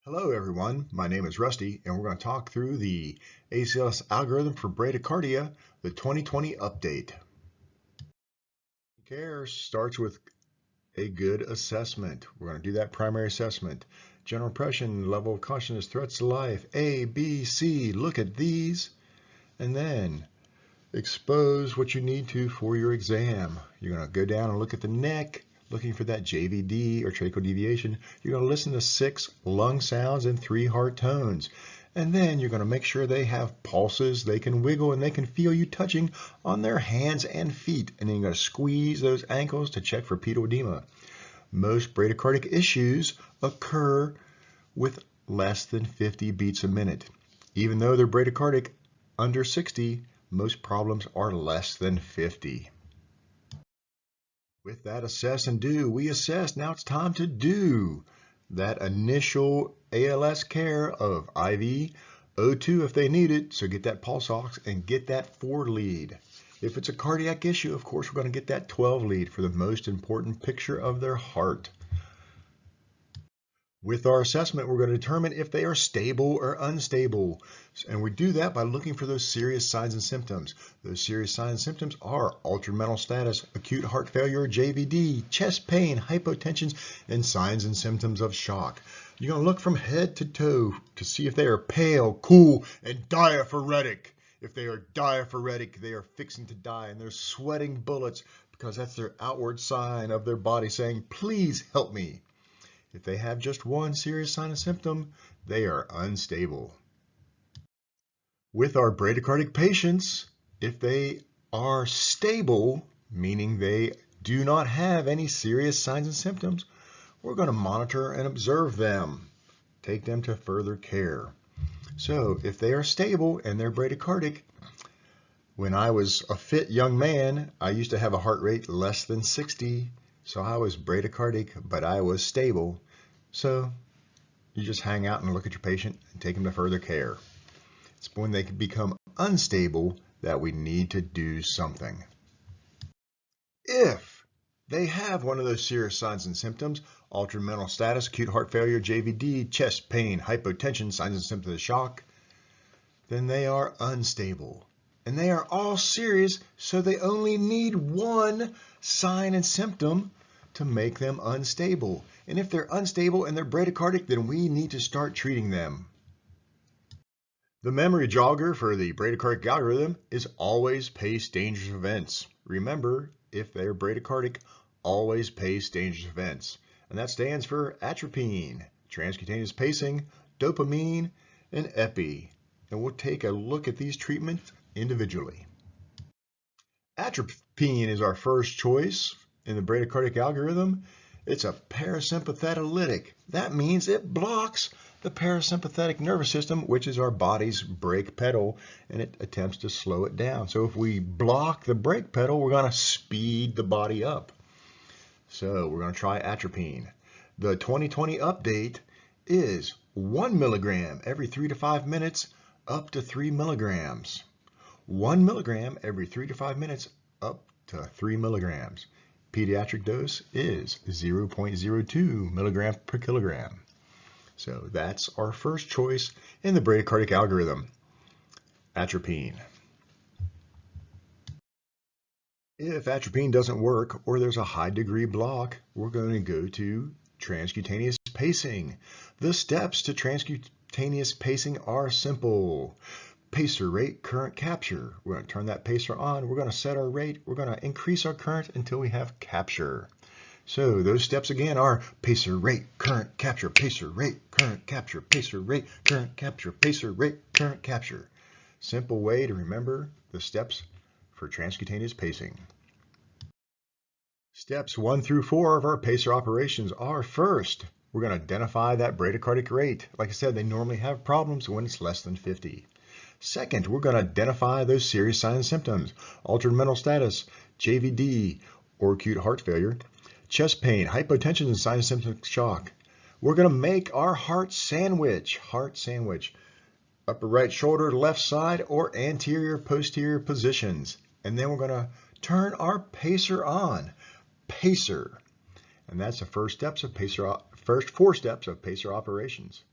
Hello everyone, my name is Rusty and we're going to talk through the ACLS algorithm for bradycardia, the 2020 update. Care starts with a good assessment. We're going to do that primary assessment. General impression, level of consciousness, threats to life, A, B, C, look at these, and then expose what you need to for your exam. You're going to go down and look at the neck, looking for that JVD or tracheal deviation. You're going to listen to 6 lung sounds and 3 heart tones. And then you're going to make sure they have pulses, they can wiggle, and they can feel you touching on their hands and feet. And then you're going to squeeze those ankles to check for pedal edema. Most bradycardic issues occur with less than 50 beats a minute. Even though they're bradycardic under 60, most problems are less than 50. With that assess and do, we assess. Now it's time to do that initial ALS care of IV, O2 if they need it, so get that pulse ox and get that 4 lead. If it's a cardiac issue, of course, we're going to get that 12 lead for the most important picture of their heart. With our assessment, we're going to determine if they are stable or unstable. And we do that by looking for those serious signs and symptoms. Those serious signs and symptoms are altered mental status, acute heart failure, JVD, chest pain, hypotension, and signs and symptoms of shock. You're going to look from head to toe to see if they are pale, cool, and diaphoretic. If they are diaphoretic, they are fixing to die, and they're sweating bullets because that's their outward sign of their body saying, please help me. If they have just one serious sign and symptom, they are unstable. With our bradycardic patients, if they are stable, meaning they do not have any serious signs and symptoms, we're going to monitor and observe them, take them to further care. So if they are stable and they're bradycardic, when I was a fit young man, I used to have a heart rate less than 60. So I was bradycardic, but I was stable. So you just hang out and look at your patient and take them to further care. It's when they become unstable that we need to do something. If they have one of those serious signs and symptoms, altered mental status, acute heart failure, JVD, chest pain, hypotension, signs and symptoms of shock, then they are unstable. And they are all serious, so they only need one sign and symptom to make them unstable. And if they're unstable and they're bradycardic, then we need to start treating them. The memory jogger for the bradycardic algorithm is always pace dangerous events. Remember, if they're bradycardic, always pace dangerous events. And that stands for Atropine, Transcutaneous Pacing, Dopamine, and Epi. And we'll take a look at these treatments individually. Atropine is our first choice in the bradycardic algorithm. It's a parasympathetolytic. That means it blocks the parasympathetic nervous system, which is our body's brake pedal, and it attempts to slow it down. So if we block the brake pedal, we're going to speed the body up. So we're going to try Atropine. The 2020 update is 1 milligram every 3 to 5 minutes up to 3 milligrams. 1 milligram every 3 to 5 minutes up to 3 milligrams. Pediatric dose is 0.02 milligrams per kilogram. So that's our first choice in the bradycardic algorithm, Atropine. If Atropine doesn't work or there's a high degree block, we're going to go to Transcutaneous Pacing. The steps to Transcutaneous Pacing are simple. Pacer rate, current capture. We're going to turn that pacer on. We're going to set our rate. We're going to increase our current until we have capture. So those steps again are pacer rate, current capture, pacer rate, current capture, pacer rate, current capture, pacer rate, current capture. Simple way to remember the steps for transcutaneous pacing. Steps 1 through 4 of our pacer operations are: first, we're going to identify that bradycardic rate. Like I said, they normally have problems when it's less than 50. Second, we're going to identify those serious signs and symptoms: altered mental status, JVD, or acute heart failure, chest pain, hypotension, and signs and symptoms of shock. We're going to make our heart sandwich. Upper right shoulder, left side, or anterior, posterior positions. And then we're going to turn our pacer on. Pacer. And that's the first 4 steps of pacer operations.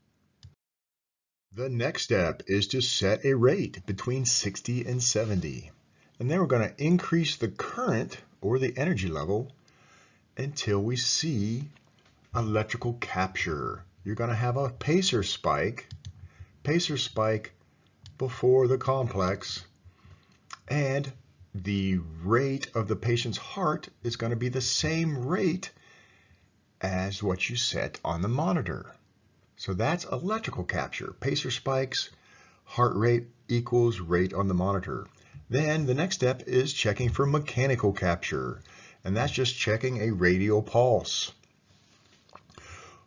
The next step is to set a rate between 60 and 70. And then we're going to increase the current or the energy level until we see electrical capture. You're going to have a pacer spike before the complex, and the rate of the patient's heart is going to be the same rate as what you set on the monitor. So that's electrical capture. Pacer spikes, heart rate equals rate on the monitor. Then the next step is checking for mechanical capture, and that's just checking a radial pulse.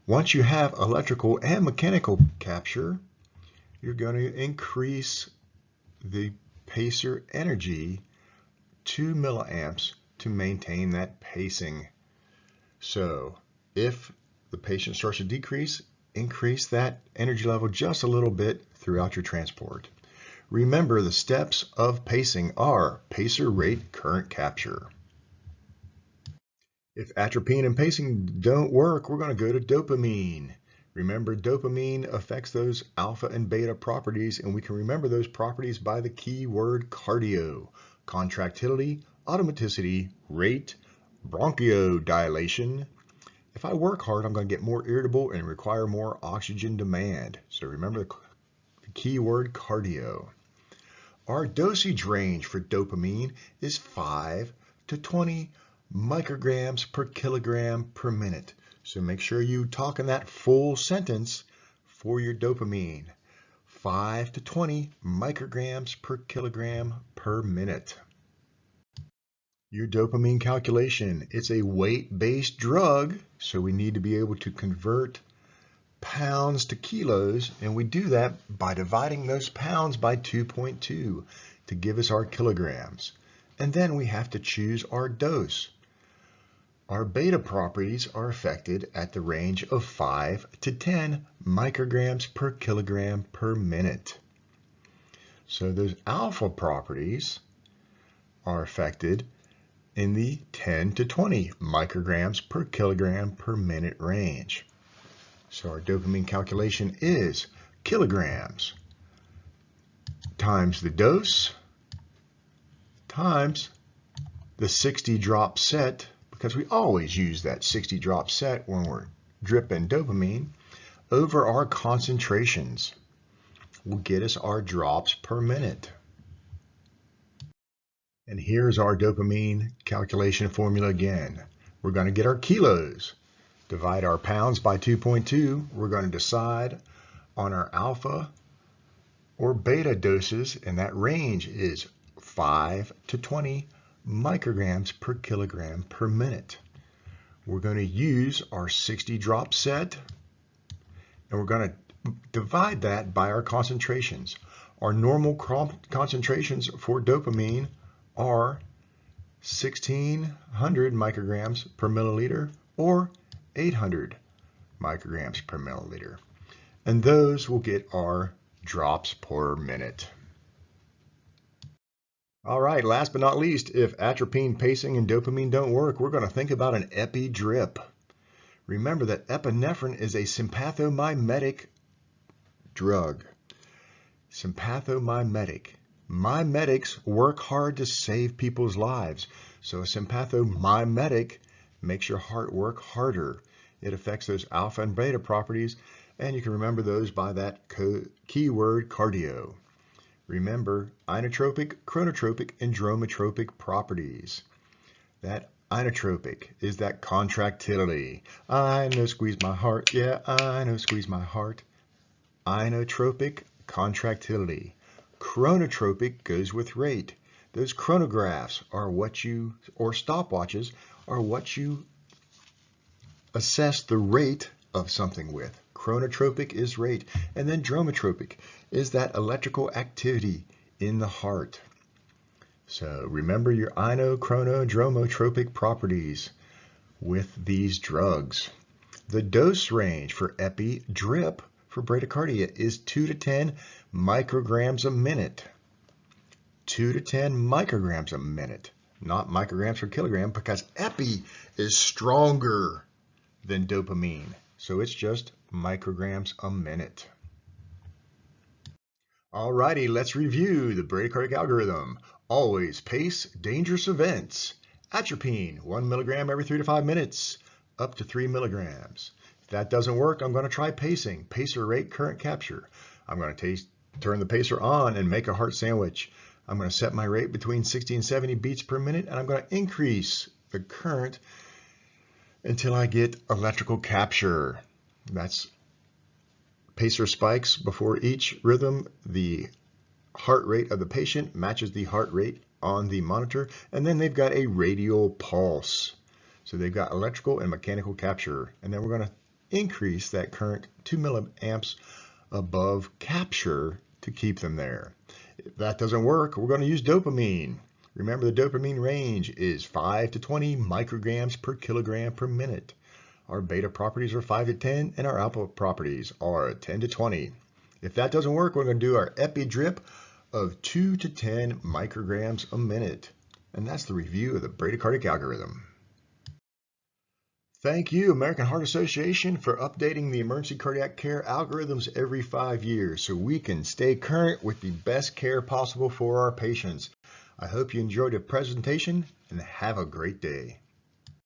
Once you have electrical and mechanical capture, you're going to increase the pacer energy 2 milliamps to maintain that pacing. So if the patient starts to decrease, increase that energy level just a little bit throughout your transport. Remember, the steps of pacing are pacer rate, current capture. If atropine and pacing don't work, we're going to go to dopamine. Remember, dopamine affects those alpha and beta properties, and we can remember those properties by the key word cardio: contractility, automaticity, rate, bronchodilation. If I work hard, I'm going to get more irritable and require more oxygen demand. So remember the key word cardio. Our dosage range for dopamine is 5 to 20 micrograms per kilogram per minute. So make sure you talk in that full sentence for your dopamine. 5 to 20 micrograms per kilogram per minute. Your dopamine calculation, it's a weight-based drug, so we need to be able to convert pounds to kilos, and we do that by dividing those pounds by 2.2 to give us our kilograms. And then we have to choose our dose. Our beta properties are affected at the range of 5 to 10 micrograms per kilogram per minute. So those alpha properties are affected in the 10 to 20 micrograms per kilogram per minute range. So our dopamine calculation is kilograms times the dose times the 60 drop set, because we always use that 60 drop set when we're dripping dopamine, over our concentrations will get us our drops per minute. And here's our dopamine calculation formula again. We're going to get our kilos, divide our pounds by 2.2. We're going to decide on our alpha or beta doses, and that range is 5 to 20 micrograms per kilogram per minute. We're going to use our 60 drop set, and we're going to divide that by our concentrations. Our normal concentrations for dopamine are 1600 micrograms per milliliter or 800 micrograms per milliliter. And those will get our drops per minute. All right, last but not least, if atropine, pacing, and dopamine don't work, we're going to think about an epi drip. Remember that epinephrine is a sympathomimetic drug. Sympathomimetic. Mimetics work hard to save people's lives. So a sympathomimetic makes your heart work harder. It affects those alpha and beta properties, and you can remember those by that keyword cardio. Remember inotropic, chronotropic, and dromotropic properties. That inotropic is that contractility. I know, squeeze my heart. Yeah, I know, squeeze my heart. Inotropic, contractility. Chronotropic goes with rate. Those chronographs are what you, or stopwatches, are what you assess the rate of something with. Chronotropic is rate. And then dromotropic is that electrical activity in the heart. So remember your ino, chrono, dromotropic properties with these drugs. The dose range for epi drip for bradycardia is 2 to 10 micrograms a minute. 2 to 10 micrograms a minute, not micrograms per kilogram, because epi is stronger than dopamine. So it's just micrograms a minute. Alrighty, let's review the bradycardic algorithm. Always pace dangerous events. Atropine, 1 milligram every 3 to 5 minutes, up to 3 milligrams. If that doesn't work, I'm going to try pacing. Pacer rate current capture. I'm going to turn the pacer on and make a heart sandwich. I'm going to set my rate between 60 and 70 beats per minute, and I'm going to increase the current until I get electrical capture. That's pacer spikes before each rhythm. The heart rate of the patient matches the heart rate on the monitor, and then they've got a radial pulse. So they've got electrical and mechanical capture, and then we're going to increase that current 2 milliamps above capture to keep them there. If that doesn't work, we're going to use dopamine. Remember, the dopamine range is 5 to 20 micrograms per kilogram per minute. Our beta properties are 5 to 10, and our alpha properties are 10 to 20. If that doesn't work, we're going to do our epi drip of 2 to 10 micrograms a minute. And that's the review of the bradycardic algorithm. Thank you, American Heart Association, for updating the emergency cardiac care algorithms every 5 years so we can stay current with the best care possible for our patients. I hope you enjoyed the presentation and have a great day.